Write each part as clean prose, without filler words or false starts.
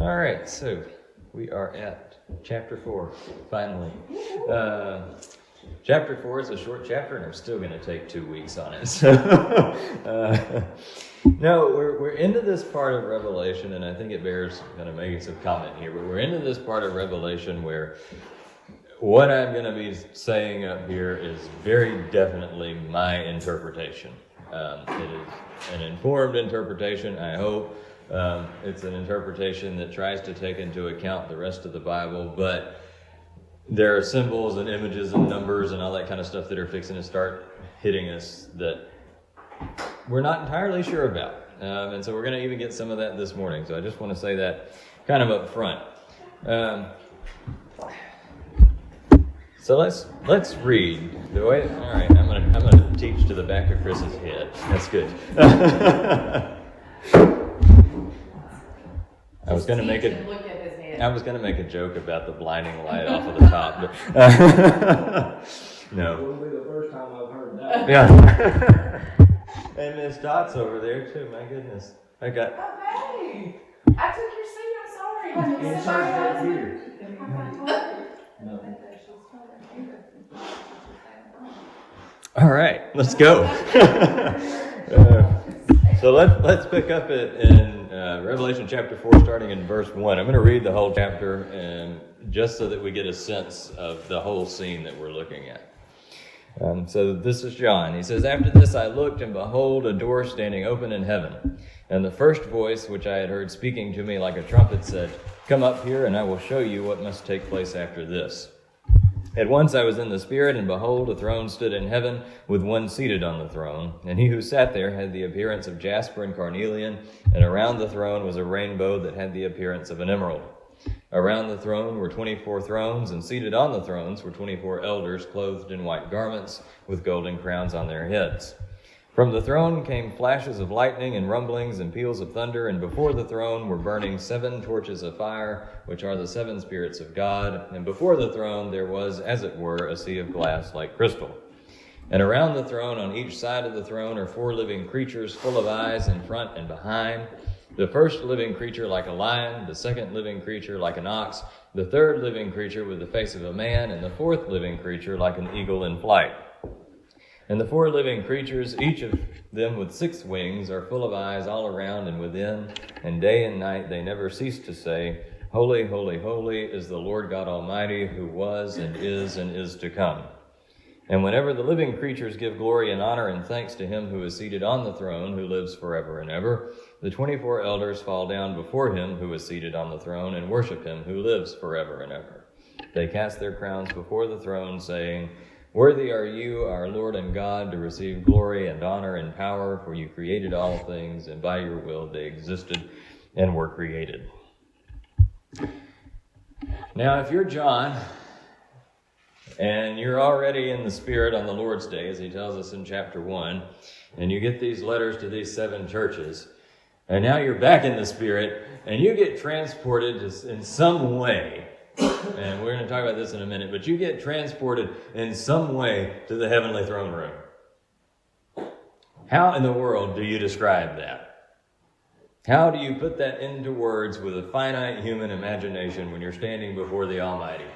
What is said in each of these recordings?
All right, so we are at chapter 4, finally. Chapter 4 is a short chapter, and I'm still going to take 2 weeks on it. So, no, we're into this part of Revelation, and I think it bears kind of making some comment here, but we're into this part of Revelation where what I'm going to be saying up here is very definitely my interpretation. It is an informed interpretation, I hope. It's an interpretation that tries to take into account the rest of the Bible, but there are symbols and images and numbers and all that kind of stuff that are fixing to start hitting us that we're not entirely sure about. And so we're going to even get some of that this morning. So I just want to say that kind of up front. So let's read the way. All right, I'm gonna teach to the back of Chris's head. That's good. I was gonna make a joke about the blinding light off of the top, but no. It will be the first time I've heard that. Yeah. And Miss Dot's over there too. My goodness, I got. Oh, hey! I took your seat. I'm sorry. It's right here. No. All right, let's go. So let's pick up in Revelation chapter 4, starting in verse 1. I'm going to read the whole chapter, and just so that we get a sense of the whole scene that we're looking at. So this is John. He says, "After this I looked, and behold, a door standing open in heaven. And the first voice which I had heard speaking to me like a trumpet said, 'Come up here, and I will show you what must take place after this.' At once I was in the Spirit, and behold, a throne stood in heaven, with one seated on the throne. And he who sat there had the appearance of jasper and carnelian, and around the throne was a rainbow that had the appearance of an emerald. Around the throne were 24 thrones, and seated on the thrones were 24 elders, clothed in white garments, with golden crowns on their heads. From the throne came flashes of lightning and rumblings and peals of thunder, and before the throne were burning 7 torches of fire, which are the 7 spirits of God. And before the throne there was, as it were, a sea of glass like crystal. And around the throne, on each side of the throne, are 4 living creatures full of eyes in front and behind. The first living creature like a lion, the second living creature like an ox, the third living creature with the face of a man, and the fourth living creature like an eagle in flight. And the 4 living creatures, each of them with 6 wings, are full of eyes all around and within, and day and night they never cease to say, 'Holy, holy, holy is the Lord God Almighty, who was and is to come.' And whenever the living creatures give glory and honor and thanks to him who is seated on the throne, who lives forever and ever, the 24 elders fall down before him who is seated on the throne and worship him who lives forever and ever. They cast their crowns before the throne, saying, 'Worthy are you, our Lord and God, to receive glory and honor and power, for you created all things, and by your will they existed and were created.'" Now, if you're John, and you're already in the Spirit on the Lord's Day, as he tells us in chapter 1, and you get these letters to these 7 churches, and now you're back in the Spirit, and you get transported in some way, and we're going to talk about this in a minute, but you get transported in some way to the heavenly throne room. How in the world do you describe that? How do you put that into words with a finite human imagination when you're standing before the Almighty?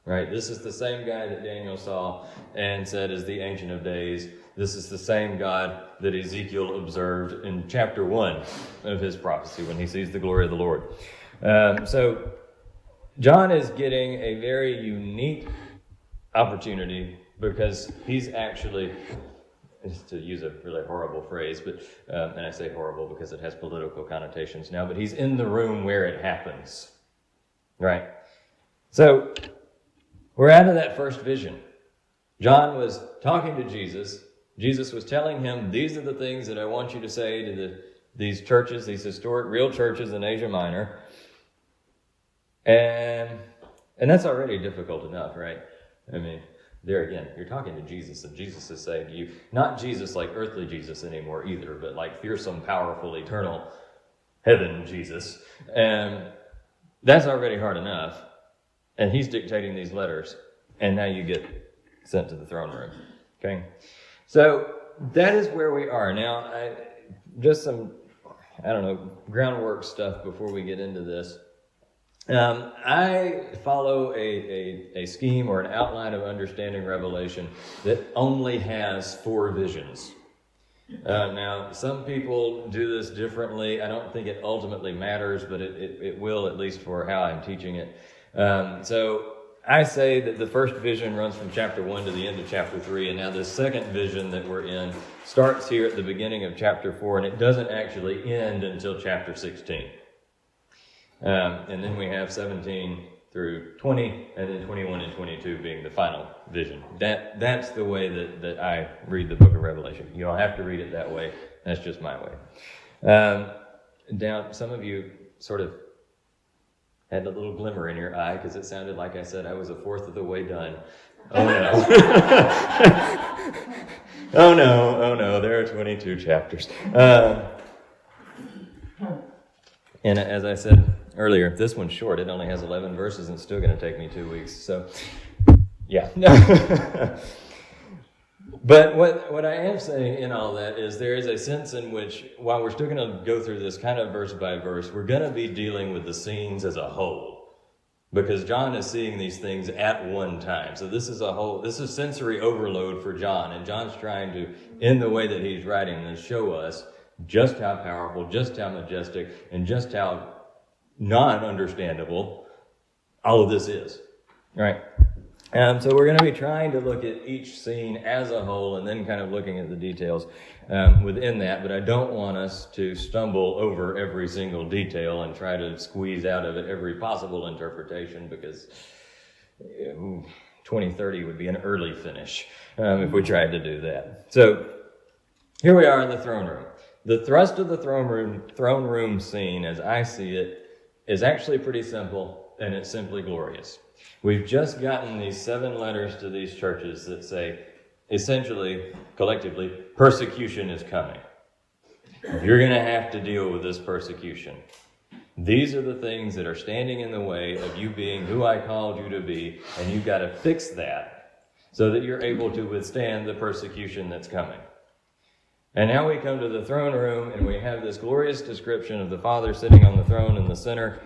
Right? This is the same guy that Daniel saw and said is the Ancient of Days. This is the same God that Ezekiel observed in chapter 1 of his prophecy when he sees the glory of the Lord. So John is getting a very unique opportunity because he's actually, to use a really horrible phrase, but and I say horrible because it has political connotations now, but he's in the room where it happens. Right? So we're out of that first vision. John was talking to Jesus. Jesus was telling him, "These are the things that I want you to say to these churches, these historic real churches in Asia Minor." And that's already difficult enough, right? I mean, there again, you're talking to Jesus, and Jesus is saying to you, not Jesus like earthly Jesus anymore either, but like fearsome, powerful, eternal heaven Jesus. And that's already hard enough. And he's dictating these letters, and now you get sent to the throne room. Okay? So that is where we are. Now, just some, groundwork stuff before we get into this. I follow a scheme or an outline of understanding Revelation that only has 4 visions. Now, some people do this differently. I don't think it ultimately matters, but it will, at least for how I'm teaching it. So I say that the first vision runs from chapter 1 to the end of chapter 3, and now the second vision that we're in starts here at the beginning of chapter 4, and it doesn't actually end until chapter 16. And then we have 17 through 20, and then 21 and 22 being the final vision. That's the way that I read the book of Revelation. You don't have to read it that way. That's just my way. Now, some of you sort of had a little glimmer in your eye because it sounded like I said I was a fourth of the way done. Oh no. Oh no, there are 22 chapters. And as I said earlier, this one's short. It only has 11 verses and it's still going to take me 2 weeks. So, yeah. But what I am saying in all that is there is a sense in which, while we're still going to go through this kind of verse by verse, we're going to be dealing with the scenes as a whole. Because John is seeing these things at one time. So this is sensory overload for John. And John's trying to, in the way that he's writing this, show us just how powerful, just how majestic, and just how non-understandable all of this is. Right? So we're going to be trying to look at each scene as a whole and then kind of looking at the details within that. But I don't want us to stumble over every single detail and try to squeeze out of it every possible interpretation, because 2030 would be an early finish if we tried to do that. So here we are in the throne room. The thrust of the throne room scene, as I see it, is actually pretty simple, and it's simply glorious. We've just gotten these 7 letters to these churches that say, essentially, collectively, persecution is coming. You're going to have to deal with this persecution. These are the things that are standing in the way of you being who I called you to be, and you've got to fix that so that you're able to withstand the persecution that's coming. And now we come to the throne room, and we have this glorious description of the Father sitting on the throne in the center,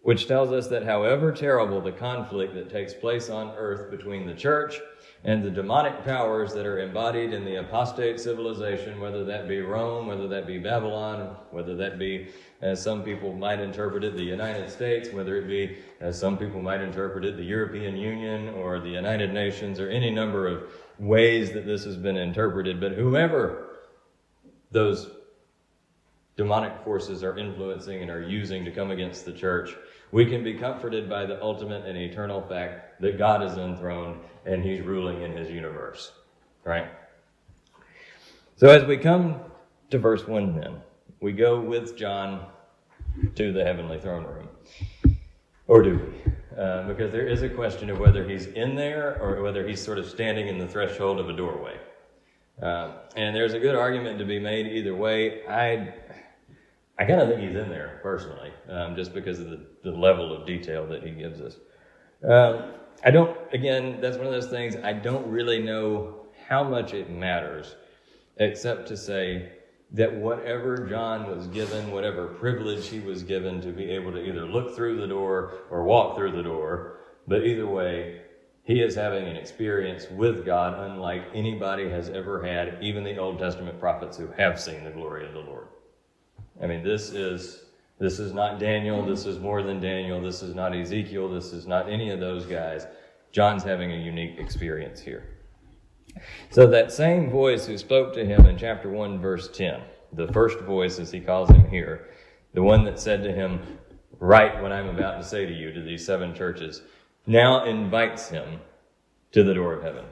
which tells us that however terrible the conflict that takes place on earth between the church and the demonic powers that are embodied in the apostate civilization, whether that be Rome, whether that be Babylon, whether that be, as some people might interpret it, the United States, whether it be, as some people might interpret it, the European Union or the United Nations, or any number of ways that this has been interpreted, but whoever those demonic forces are influencing and are using to come against the church, we can be comforted by the ultimate and eternal fact that God is enthroned and he's ruling in his universe, right? So as we come to verse 1 then, we go with John to the heavenly throne room. Or do we? Because there is a question of whether he's in there or whether he's sort of standing in the threshold of a doorway. And there's a good argument to be made either way. I kind of think he's in there, personally, just because of the level of detail that he gives us. Again, that's one of those things, I don't really know how much it matters, except to say that whatever John was given, whatever privilege he was given to be able to either look through the door or walk through the door, but either way, he is having an experience with God unlike anybody has ever had, even the Old Testament prophets who have seen the glory of the Lord. I mean, this is not Daniel. This is more than Daniel. This is not Ezekiel. This is not any of those guys. John's having a unique experience here. So that same voice who spoke to him in chapter 1, verse 10, the first voice as he calls him here, the one that said to him, write what I'm about to say to you to these 7 churches, now invites him to the door of heaven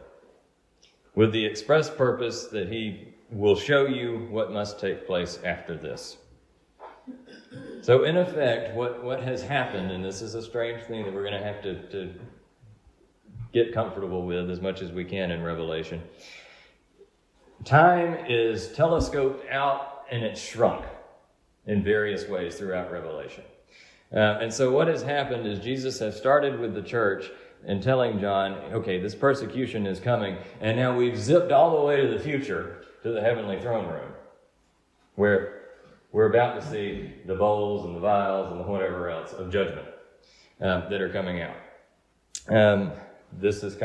with the express purpose that he will show you what must take place after this. So in effect, what has happened, and this is a strange thing that we're going to have to get comfortable with as much as we can in Revelation, time is telescoped out and it's shrunk in various ways throughout Revelation. And so what has happened is Jesus has started with the church and telling John, okay, this persecution is coming, and now we've zipped all the way to the future, to the heavenly throne room, where we're about to see the bowls and the vials and the whatever else of judgment. that are coming out. This is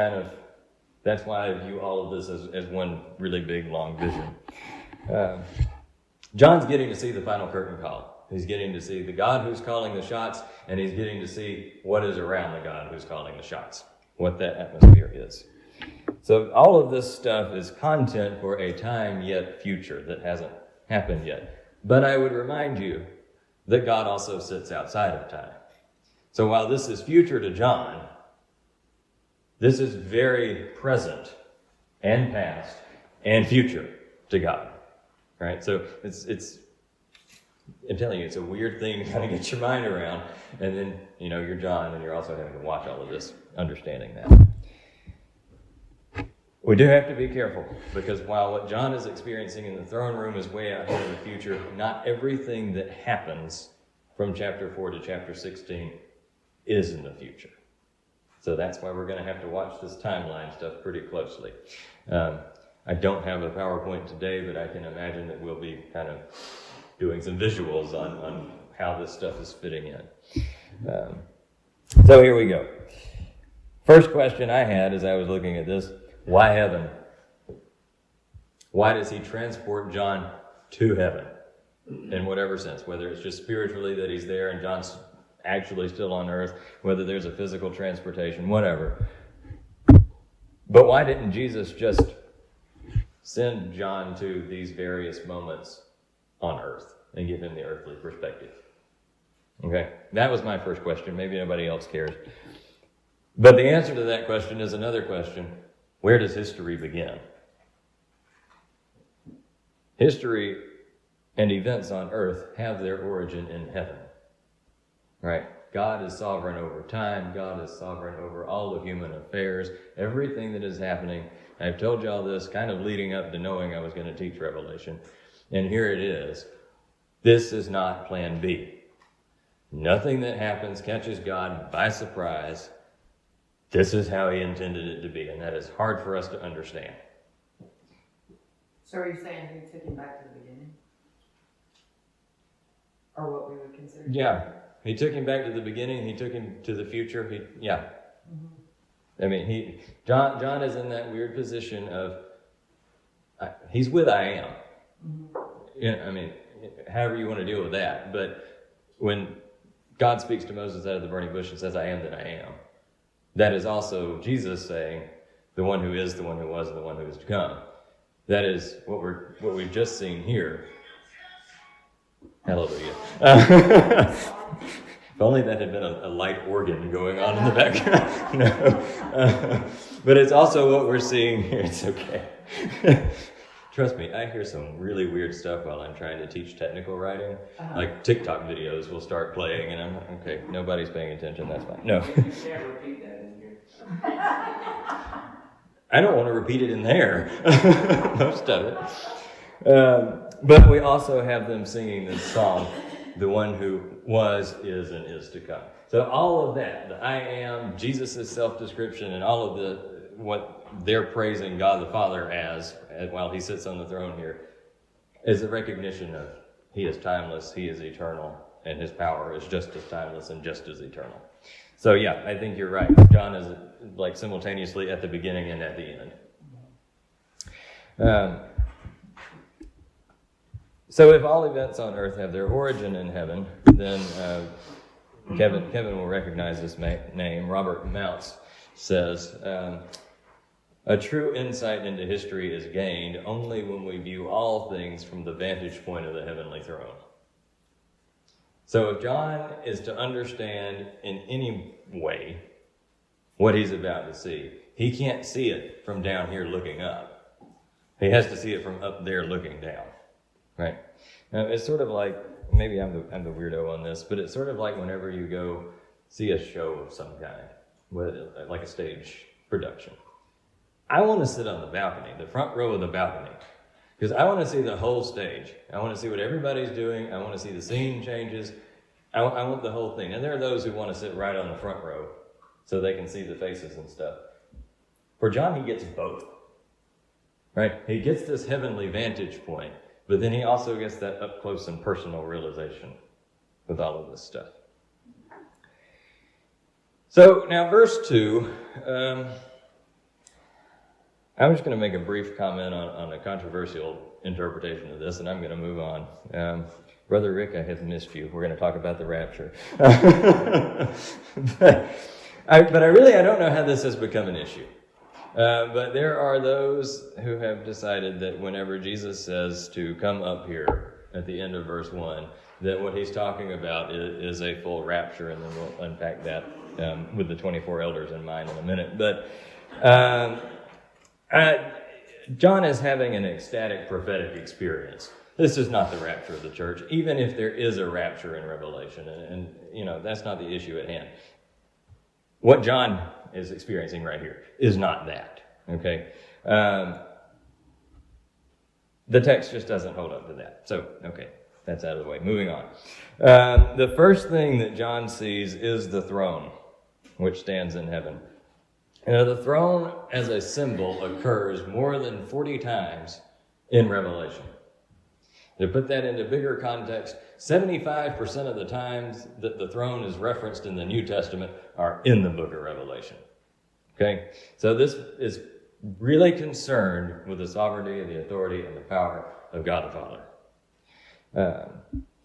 that's why I view all of this as one really big, long vision. John's getting to see the final curtain call. He's getting to see the God who's calling the shots, and he's getting to see what is around the God who's calling the shots, what that atmosphere is. So all of this stuff is content for a time yet future that hasn't happened yet. But I would remind you that God also sits outside of time. So while this is future to John, this is very present and past and future to God. Right? So it's I'm telling you, it's a weird thing to kind of get your mind around. And then, you're John, and you're also having to watch all of this, understanding that. We do have to be careful, because while what John is experiencing in the throne room is way out here in the future, not everything that happens from chapter 4 to chapter 16 is in the future. So that's why we're going to have to watch this timeline stuff pretty closely. I don't have a PowerPoint today, but I can imagine that we'll be kind of doing some visuals on how this stuff is fitting in. So here we go. First question I had as I was looking at this: why heaven? Why does he transport John to heaven in whatever sense? Whether it's just spiritually that he's there and John's actually still on earth, whether there's a physical transportation, whatever. But why didn't Jesus just send John to these various moments on earth and give him the earthly perspective? Okay, that was my first question. Maybe nobody else cares. But the answer to that question is another question. Where does history begin? History and events on earth have their origin in heaven. Right? God is sovereign over time. God is sovereign over all of human affairs. Everything that is happening. I've told you all this kind of leading up to knowing I was going to teach Revelation. And here it is. This is not plan B. Nothing that happens catches God by surprise. This is how he intended it to be, and that is hard for us to understand. So are you saying he took him back to the beginning? Or what we would consider? Yeah. He took him back to the beginning. He took him to the future. I mean, John is in that weird position of, he's with I am. I mean, however you want to deal with that. But when God speaks to Moses out of the burning bush and says, I am that I am, that is also Jesus saying, the one who is, the one who was, and the one who is to come. That is what we've just seen here. Hallelujah. If only that had been a light organ going on in the background. No. But it's also what we're seeing here. It's okay. Trust me, I hear some really weird stuff while I'm trying to teach technical writing. Like TikTok videos will start playing, and I'm like, okay, nobody's paying attention, that's fine. No. You can't repeat that in here. I don't want to repeat it in there. Most of it. But we also have them singing this song, the one who was, is, and is to come. So all of that, the I am, Jesus' self-description, and all of what they're praising God the Father as while he sits on the throne here, is a recognition of he is timeless, he is eternal, and his power is just as timeless and just as eternal. So yeah, I think you're right. John is like simultaneously at the beginning and at the end. So if all events on earth have their origin in heaven, then Kevin will recognize this name. Robert Mounce says, a true insight into history is gained only when we view all things from the vantage point of the heavenly throne. So if John is to understand in any way what he's about to see, he can't see it from down here looking up. He has to see it from up there looking down. Right? Now, it's sort of like, maybe I'm the weirdo on this, but it's sort of like whenever you go see a show of some kind, like a stage production. I want to sit on the balcony, the front row of the balcony, because I want to see the whole stage. I want to see what everybody's doing. I want to see the scene changes. I want the whole thing. And there are those who want to sit right on the front row so they can see the faces and stuff. For John, he gets both. Right? He gets this heavenly vantage point, but then he also gets that up close and personal realization with all of this stuff. So now verse 2, I'm just going to make a brief comment on a controversial interpretation of this, and I'm going to move on. Brother Rick, I have missed you. We're going to talk about the rapture. but I don't know how this has become an issue. But there are those who have decided that whenever Jesus says to come up here at the end of verse 1, that what he's talking about is a full rapture, and then we'll unpack that with the 24 elders in mind in a minute. But John is having an ecstatic prophetic experience. This is not the rapture of the church, even if there is a rapture in Revelation, and that's not the issue at hand. What John is experiencing right here is not that, okay? The text just doesn't hold up to that. So, okay, that's out of the way. Moving on. The first thing that John sees is the throne, which stands in heaven. The throne as a symbol occurs more than 40 times in Revelation. To put that into bigger context, 75% of the times that the throne is referenced in the New Testament are in the book of Revelation. Okay? So this is really concerned with the sovereignty and the authority and the power of God the Father.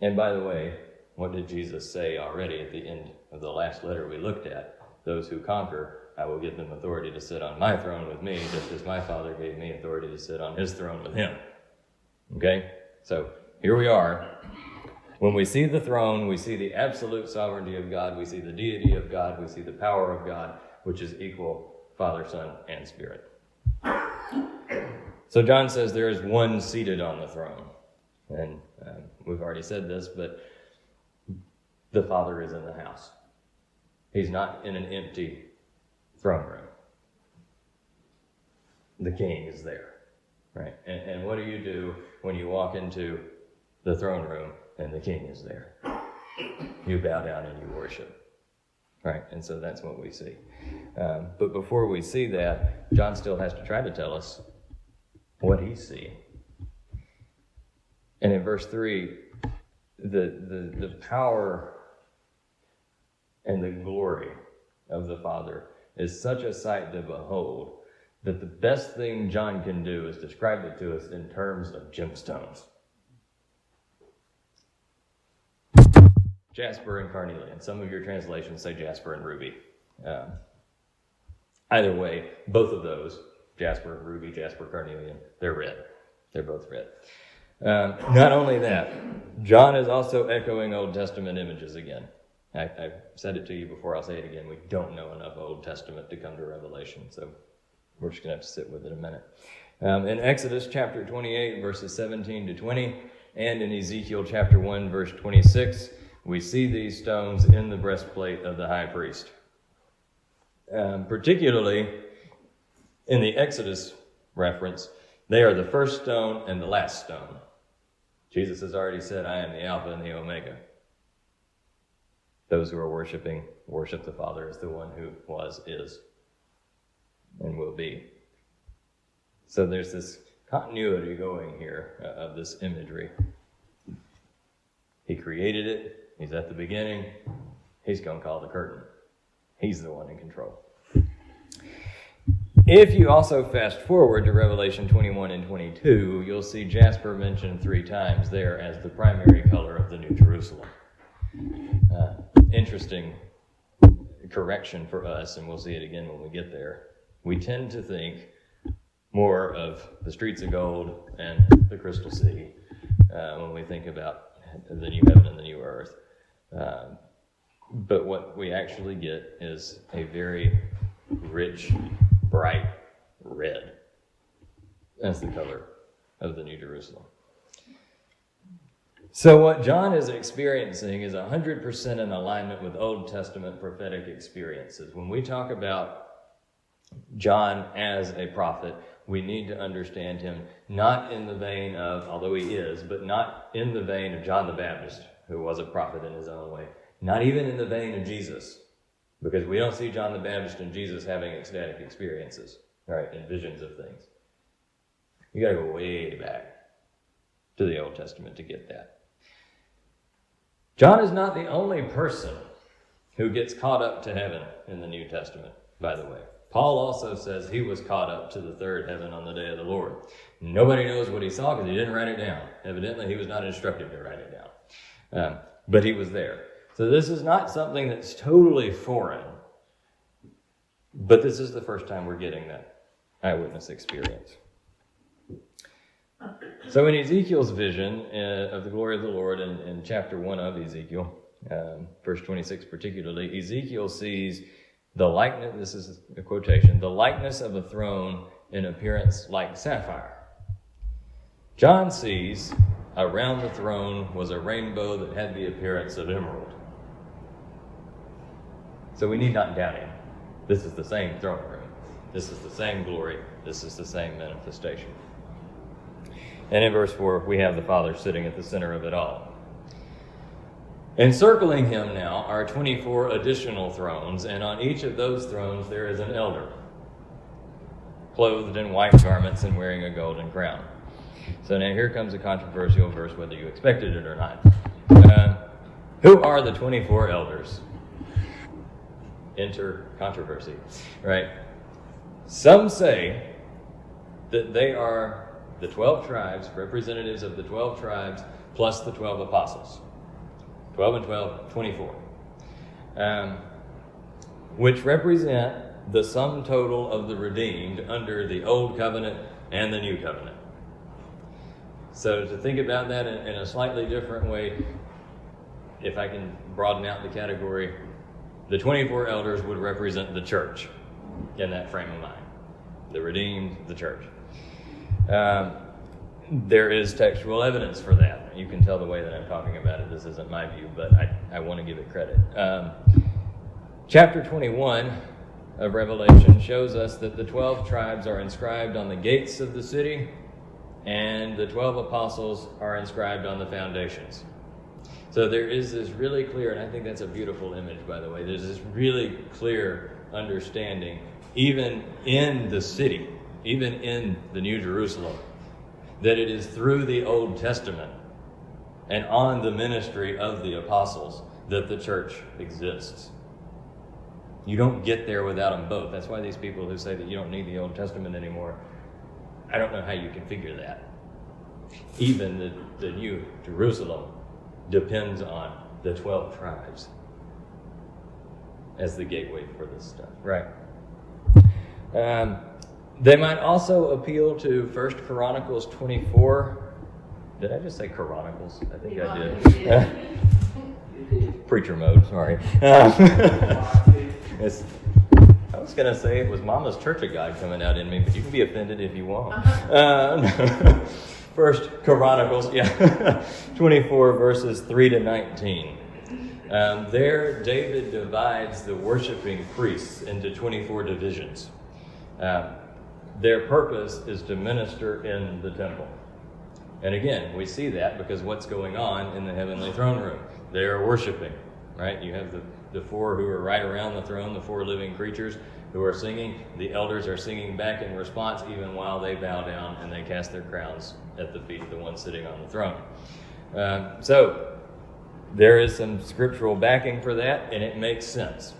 And by the way, what did Jesus say already at the end of the last letter we looked at? Those who conquer, I will give them authority to sit on my throne with me, just as my Father gave me authority to sit on his throne with him. Okay? So here we are. When we see the throne, we see the absolute sovereignty of God. We see the deity of God. We see the power of God, which is equal Father, Son, and Spirit. So John says there is one seated on the throne. And we've already said this, but the Father is in the house. He's not in an empty throne room. The King is there. Right, and what do you do when you walk into the throne room and the King is there? You bow down and you worship. Right, and so that's what we see. But before we see that, John still has to try to tell us what he's seeing. And in verse 3, the power and the glory of the Father is such a sight to behold that the best thing John can do is describe it to us in terms of gemstones. Jasper and carnelian. Some of your translations say jasper and ruby. Either way, both of those, jasper, ruby, jasper, carnelian, they're red. They're both red. Not only that, John is also echoing Old Testament images again. I've said it to you before, I'll say it again. We don't know enough Old Testament to come to Revelation, so we're just going to have to sit with it a minute. In Exodus chapter 28, verses 17 to 20, and in Ezekiel chapter 1, verse 26, we see these stones in the breastplate of the high priest. Particularly in the Exodus reference, they are the first stone and the last stone. Jesus has already said, I am the Alpha and the Omega. Those who are worshiping, worship the Father as the one who was, is, and will be. So there's this continuity going here of this imagery. He created it. He's at the beginning. He's going to call the curtain. He's the one in control. If you also fast forward to Revelation 21 and 22, you'll see jasper mentioned 3 times there as the primary color of the New Jerusalem. Interesting correction for us, and we'll see it again when we get there. We tend to think more of the streets of gold and the crystal sea when we think about the new heaven and the new earth. But what we actually get is a very rich, bright red. That's the color of the New Jerusalem. So what John is experiencing is 100% in alignment with Old Testament prophetic experiences. When we talk about John as a prophet, we need to understand him not in the vein of, although he is, but not in the vein of John the Baptist, who was a prophet in his own way. Not even in the vein of Jesus, because we don't see John the Baptist and Jesus having ecstatic experiences, right, and visions of things. You got to go way back to the Old Testament to get that. John is not the only person who gets caught up to heaven in the New Testament, by the way. Paul also says he was caught up to the third heaven on the day of the Lord. Nobody knows what he saw because he didn't write it down. Evidently, he was not instructed to write it down. But he was there. So this is not something that's totally foreign. But this is the first time we're getting that eyewitness experience. So in Ezekiel's vision of the glory of the Lord in chapter 1 of Ezekiel, verse 26 particularly, Ezekiel sees the likeness, this is a quotation, the likeness of a throne in appearance like sapphire. John sees around the throne was a rainbow that had the appearance of emerald. So we need not doubt him. This is the same throne room. This is the same glory. This is the same manifestation. And in verse 4, we have the Father sitting at the center of it all. Encircling him now are 24 additional thrones, and on each of those thrones there is an elder, clothed in white garments and wearing a golden crown. So now here comes a controversial verse, whether you expected it or not. Who are the 24 elders? Enter controversy, right? Some say that they are the 12 tribes, representatives of the 12 tribes, plus the 12 apostles. 12 and 12, 24. Which represent the sum total of the redeemed under the Old Covenant and the New Covenant. So to think about that in a slightly different way, if I can broaden out the category, the 24 elders would represent the church in that frame of mind. The redeemed, the church. There is textual evidence for that. You can tell the way that I'm talking about it. This isn't my view, but I want to give it credit. Chapter 21 of Revelation shows us that the 12 tribes are inscribed on the gates of the city, and the 12 apostles are inscribed on the foundations. So there is this really clear, and I think that's a beautiful image, by the way, there's this really clear understanding, even in the city, even in the New Jerusalem, that it is through the Old Testament and on the ministry of the apostles that the church exists. You don't get there without them both. That's why these people who say that you don't need the Old Testament anymore, I don't know how you can figure that. Even the New Jerusalem depends on the 12 tribes as the gateway for this stuff, right? They might also appeal to 1 Chronicles 24. Did I just say Chronicles? I think I did. Preacher mode, sorry. I was going to say it was Mama's Church of God coming out in me, but you can be offended if you want. 1 Chronicles, 24 verses 3 to 19. There, David divides the worshiping priests into 24 divisions. Their purpose is to minister in the temple. And again, we see that because what's going on in the heavenly throne room? They are worshiping, right? You have the four who are right around the throne, the four living creatures who are singing. The elders are singing back in response even while they bow down and they cast their crowns at the feet of the one sitting on the throne. So there is some scriptural backing for that, and it makes sense.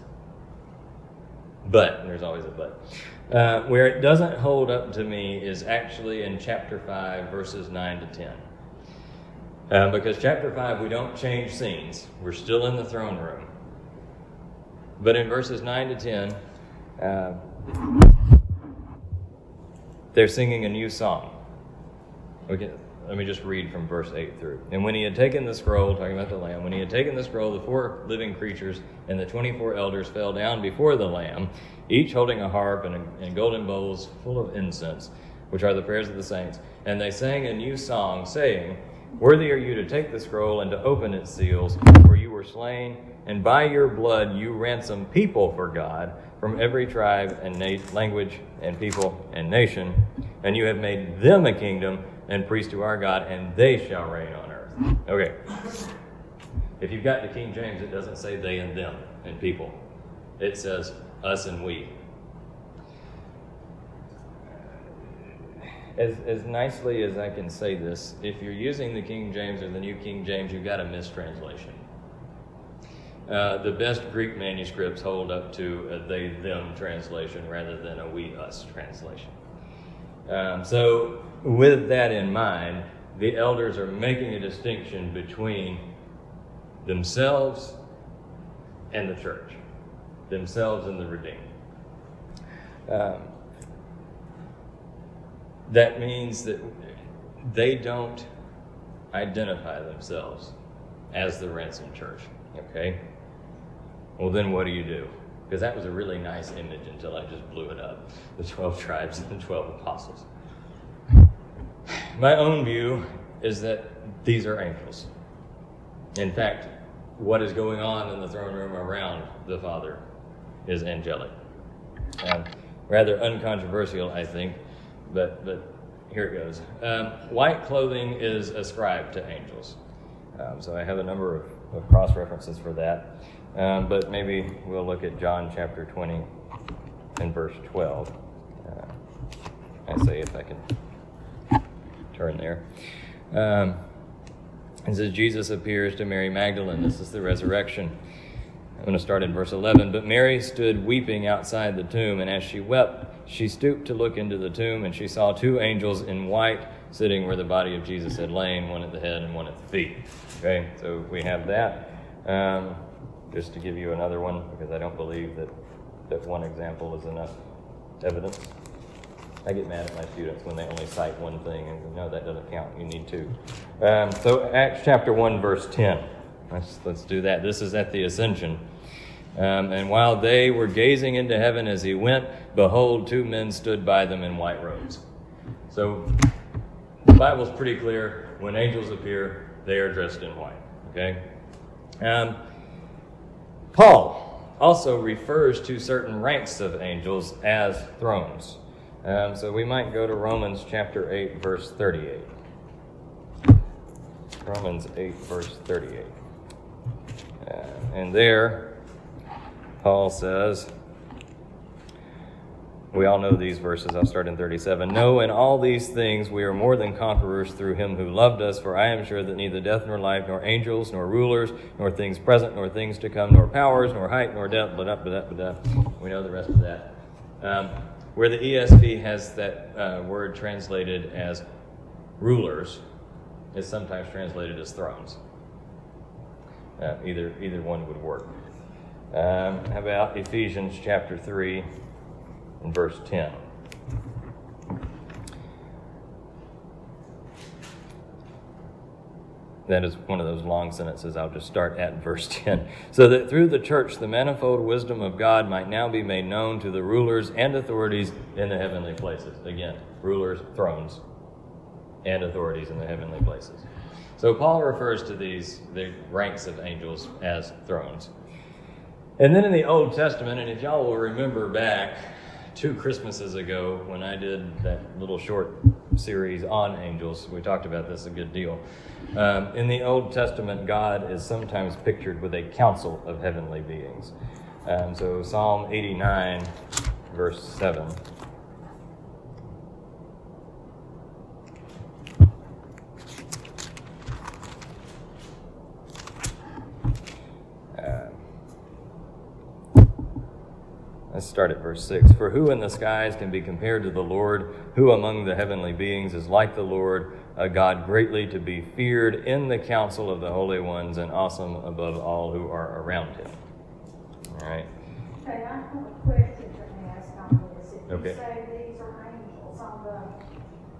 But, there's always a but. Where it doesn't hold up to me is actually in chapter 5, verses 9 to 10. Because chapter 5, we don't change scenes. We're still in the throne room. But in verses 9 to 10, they're singing a new song. Okay, let me just read from verse 8 through. And when he had taken the scroll, talking about the Lamb, when he had taken the scroll, the four living creatures and the 24 elders fell down before the Lamb, each holding a harp and golden bowls full of incense, which are the prayers of the saints. And they sang a new song, saying, "Worthy are you to take the scroll and to open its seals, for you were slain, and by your blood you ransomed people for God from every tribe and language and people and nation, and you have made them a kingdom and priests to our God, and they shall reign on earth." Okay. If you've got the King James, it doesn't say they and them and people. It says us and we. As nicely as I can say this, if you're using the King James or the New King James, you've got a mistranslation. the best Greek manuscripts hold up to a they-them translation rather than a we-us translation. So with that in mind, the elders are making a distinction between themselves and the church, themselves and the redeemed. That means that they don't identify themselves as the ransomed church, okay? Well, then what do you do? Because that was a really nice image until I just blew it up. The 12 tribes and the 12 apostles. My own view is that these are angels. In fact, what is going on in the throne room around the Father is angelic. Rather uncontroversial, I think, but here it goes. White clothing is ascribed to angels. So I have a number of cross-references for that. But maybe we'll look at John chapter 20 and verse 12. I say if I can turn there. It says, Jesus appears to Mary Magdalene. This is the resurrection. I'm going to start in verse 11. But Mary stood weeping outside the tomb, and as she wept, she stooped to look into the tomb, and she saw two angels in white sitting where the body of Jesus had lain, one at the head and one at the feet. Okay, so we have that. Just to give you another one, because I don't believe that one example is enough evidence. I get mad at my students when they only cite one thing, and no, that doesn't count. You need two. So Acts chapter 1, verse 10. Let's do that. This is at the ascension. And while they were gazing into heaven as he went, behold, two men stood by them in white robes. So the Bible's pretty clear. When angels appear, they are dressed in white. Okay? Paul also refers to certain ranks of angels as thrones. So we might go to Romans chapter 8, verse 38. Romans 8, verse 38. And there, Paul says, we all know these verses. I'll start in 37. No, in all these things we are more than conquerors through him who loved us, for I am sure that neither death nor life, nor angels, nor rulers, nor things present, nor things to come, nor powers, nor height, nor depth, we know the rest of that. Where the ESV has that word translated as rulers, it's sometimes translated as thrones. Either one would work. How about Ephesians chapter 3 and verse 10? That is one of those long sentences. I'll just start at verse 10. So that through the church the manifold wisdom of God might now be made known to the rulers and authorities in the heavenly places. Again, rulers, thrones, and authorities in the heavenly places. So Paul refers to the ranks of angels as thrones. And then in the Old Testament, and if y'all will remember back 2 Christmases ago when I did that little short series on angels, we talked about this a good deal. In the Old Testament, God is sometimes pictured with a council of heavenly beings. So Psalm 89, verse 7. Let's start at verse 6. For who in the skies can be compared to the Lord? Who among the heavenly beings is like the Lord, a God greatly to be feared in the council of the holy ones and awesome above all who are around him? All right. Okay, I have a question to ask on this. If Okay. you say these are angels on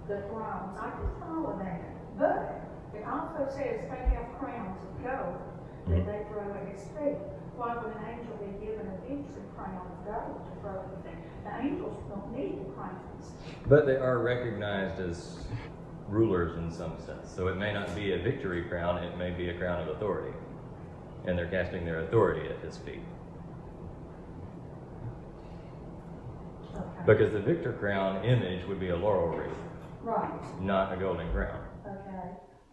the thrones, I can follow that. But it also says they have crowns of gold that they throw at his feet. Why would an angel be given a victory crown of gold to throw at them? The angels don't need the crowns. But they are recognized as rulers in some sense. So it may not be a victory crown, it may be a crown of authority. And they're casting their authority at his feet. Okay. Because the victor crown image would be a laurel wreath, Right. not a golden crown. Okay.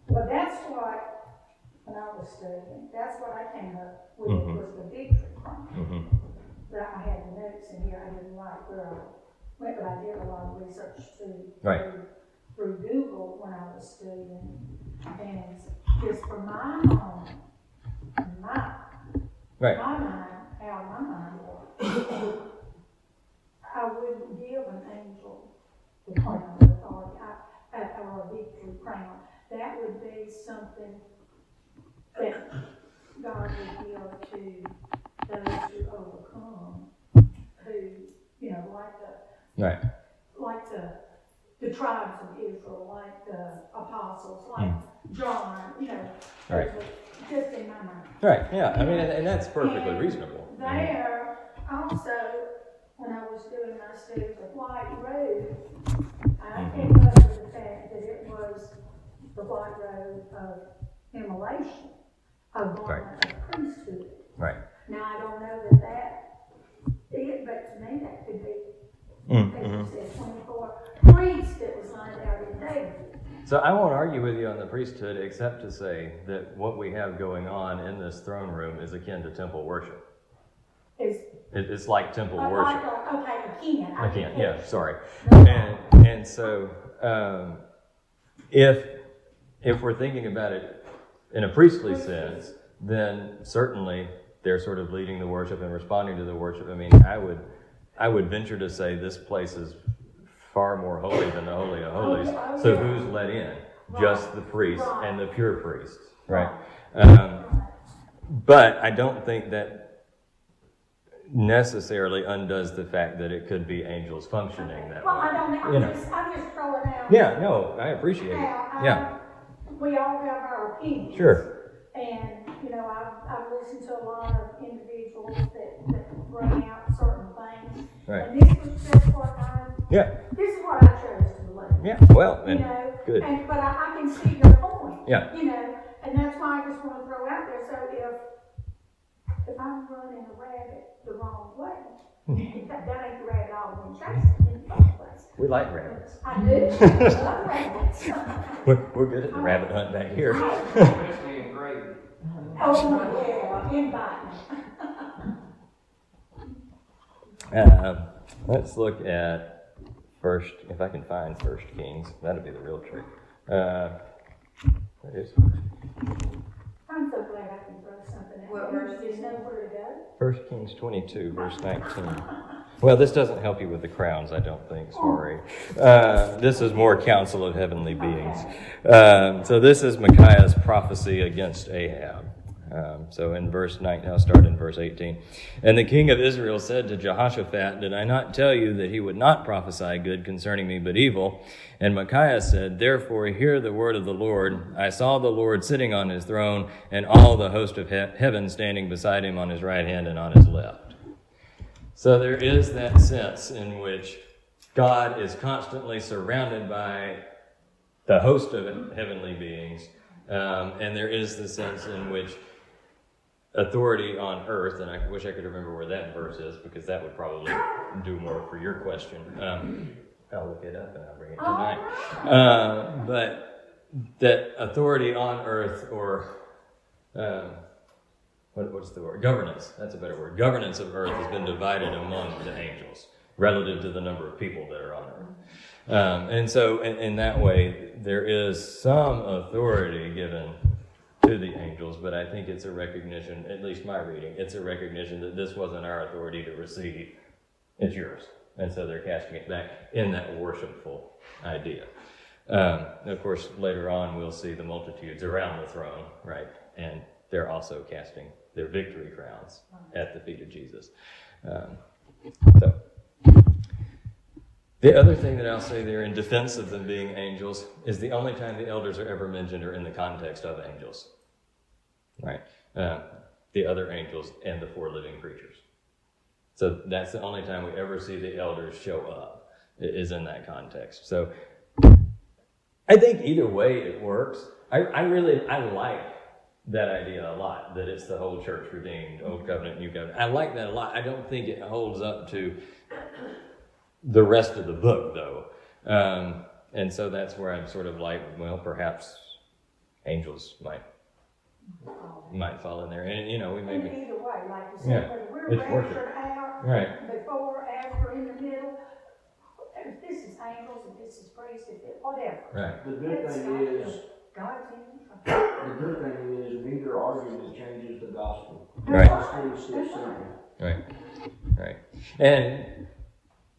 Well, that's what, when I was studying, that's what I came up with, was the victory crown. Mm-hmm. But I had the notes in here, I didn't like where I went, but I did a lot of research too. Right. Through Google when I was studying. And just for my home, Right. my mind, how my mind works. I wouldn't give an angel the crown of authority, or a victory crown. That would be something that God would give to those who overcome, who, Right. like the tribes of Israel, like the apostles, like John, Right. just in my mind. Right. Yeah. I mean, and that's perfectly reasonable. There, also, when I was doing my studies of White Road, I came up with the fact that it was the White Road of immolation, a garment of priesthood. Right. Now, I don't know that it, but to me, that could be, as you said, 24 priests that was lined out in David. So I won't argue with you on the priesthood, except to say that what we have going on in this throne room is akin to temple worship. It's like temple worship. Again, yeah, sorry. And so if we're thinking about it in a priestly sense, then certainly they're sort of leading the worship and responding to the worship. I mean, I would venture to say this place is far more holy than the Holy of Holies. So who's let in? Just the priests and the pure priests, right? But I don't think that necessarily undoes the fact that it could be angels functioning that way. I don't know. I'm just throwing out. Yeah, no, I appreciate it. Yeah. We all have our opinions. Sure. And, I've listened to a lot of individuals that bring out certain things. Right. And this was just this is what I chose to believe. Yeah, well, and good. But I can see your point. Yeah. And that's why I just want to throw out there. So if I'm running a rabbit the wrong way, that ain't the rabbit I've been chasing in the first place. We like rabbits. I do. I love rabbits. We're good at the rabbit hunt back here. Especially in gravy. Oh, yeah, invite me. Let's look at first, if I can find 1 Kings. That'll be the real trick. What is 1 I'm so glad I can throw something out. What verse Just know where to go. 1 Kings 22, verse 19. Well, this doesn't help you with the crowns, I don't think. Sorry. This is more counsel of heavenly beings. So this is Micaiah's prophecy against Ahab. So in verse 9, I'll start in verse 18. And the king of Israel said to Jehoshaphat, did I not tell you that he would not prophesy good concerning me, but evil? And Micaiah said, therefore hear the word of the Lord. I saw the Lord sitting on his throne, and all the host of heaven standing beside him on his right hand and on his left. So there is that sense in which God is constantly surrounded by the host of heavenly beings, and there is the sense in which authority on earth, and I wish I could remember where that verse is, because that would probably do more for your question. I'll look it up and I'll bring it tonight. But that authority on earth, or what's the word? Governance. That's a better word. Governance of earth has been divided among the angels relative to the number of people that are on earth. And so in that way, there is some authority given to the angels, but I think it's a recognition, at least my reading, it's a recognition that this wasn't our authority to receive, it's yours. And so they're casting it back in that worshipful idea. Of course, later on we'll see the multitudes around the throne, right? And they're also casting their victory crowns at the feet of Jesus. So the other thing that I'll say there in defense of them being angels is the only time the elders are ever mentioned are in the context of angels, right? The other angels and the 4 living creatures. So that's the only time we ever see the elders show up, is in that context. So I think either way it works. I like that idea a lot, that it's the whole church redeemed, Old Covenant, New Covenant. I like that a lot. I don't think it holds up to the rest of the book, though. And so that's where I'm sort of like, well, perhaps angels might fall in there. And, we may be... Either way, like you said, whether we're raptured out, right, before, after, in the middle, if this is angels, if this is priests, if it, whatever. right. The good thing is, God's in the good thing is neither argument changes the gospel. Right. Right. And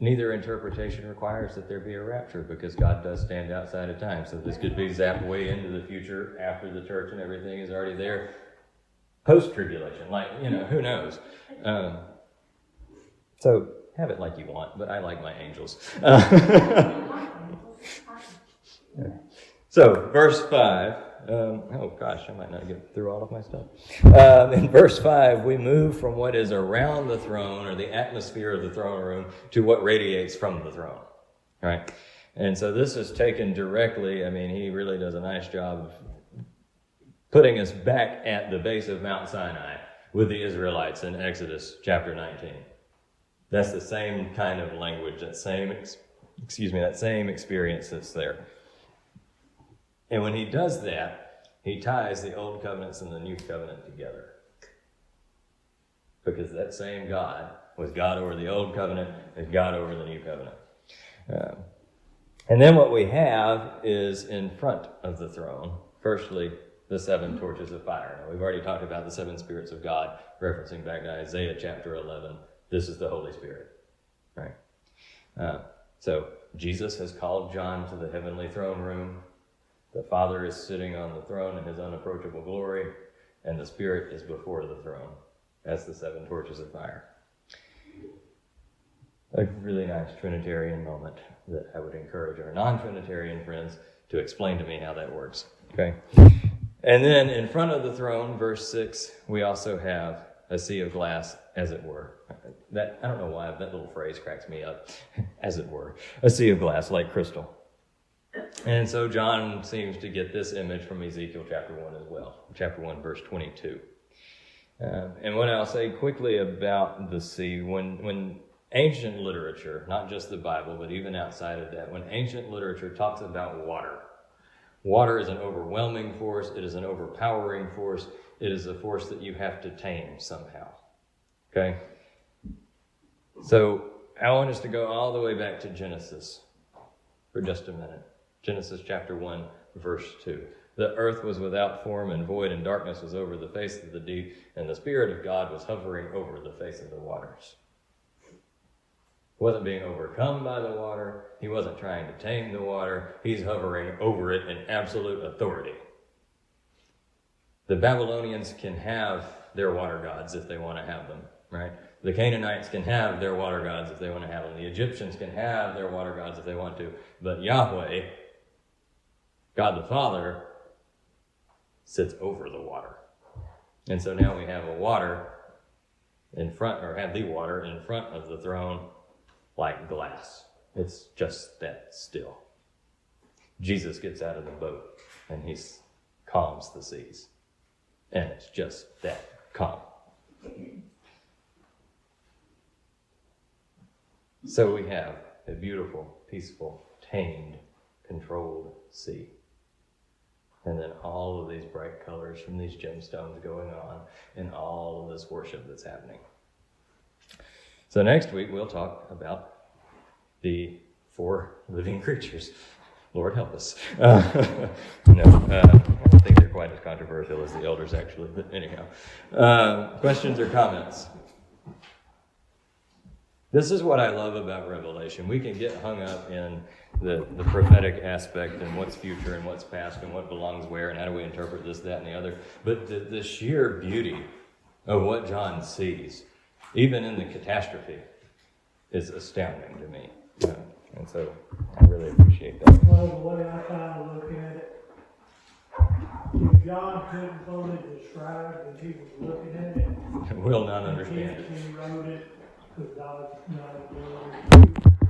neither interpretation requires that there be a rapture, because God does stand outside of time. So this could be zapped way into the future after the church and everything is already there. Post-tribulation, who knows? So have it like you want, but I like my angels. So, verse 5. I might not get through all of my stuff. In verse 5, we move from what is around the throne, or the atmosphere of the throne room, to what radiates from the throne. Right? And so this is taken directly. He really does a nice job of putting us back at the base of Mount Sinai with the Israelites in Exodus chapter 19. That's the same kind of language, that same experience that's there. And when he does that, he ties the old covenants and the new covenant together. Because that same God was God over the old covenant, is God over the new covenant. And then what we have is in front of the throne, firstly, the 7 torches of fire. Now, we've already talked about the 7 spirits of God, referencing back to Isaiah chapter 11. This is the Holy Spirit, right? So Jesus has called John to the heavenly throne room. The Father is sitting on the throne in his unapproachable glory, and the Spirit is before the throne as the 7 torches of fire. A really nice Trinitarian moment that I would encourage our non-Trinitarian friends to explain to me how that works. Okay. And then in front of the throne, verse 6, we also have a sea of glass, as it were. That, I don't know why, that little phrase cracks me up. As it were. A sea of glass, like crystal. And so John seems to get this image from Ezekiel chapter 1 as well. Chapter 1, verse 22. And what I'll say quickly about the sea, when ancient literature, not just the Bible, but even outside of that, when ancient literature talks about water, water is an overwhelming force. It is an overpowering force. It is a force that you have to tame somehow. Okay? So I want us to go all the way back to Genesis for just a minute. Genesis chapter 1, verse 2. The earth was without form and void, and darkness was over the face of the deep, and the Spirit of God was hovering over the face of the waters. He wasn't being overcome by the water. He wasn't trying to tame the water. He's hovering over it in absolute authority. The Babylonians can have their water gods if they want to have them, right? The Canaanites can have their water gods if they want to have them. The Egyptians can have their water gods if they want to. But Yahweh, God the Father, sits over the water. And so now we have a water in front, or have the water in front of the throne like glass. It's just that still. Jesus gets out of the boat and he calms the seas. And it's just that calm. So we have a beautiful, peaceful, tamed, controlled sea. And then all of these bright colors from these gemstones going on, and all of this worship that's happening. So next week we'll talk about the 4 living creatures. Lord help us. I don't think they're quite as controversial as the elders actually, but anyhow. Questions or comments? This is what I love about Revelation. We can get hung up in the prophetic aspect and what's future and what's past and what belongs where and how do we interpret this, that, and the other. But the sheer beauty of what John sees, even in the catastrophe, is astounding to me. And so I really appreciate that. Well, the way I kind of look at it, if John couldn't fully describe and he was looking at it, Will not understand it. He wrote it because God's not a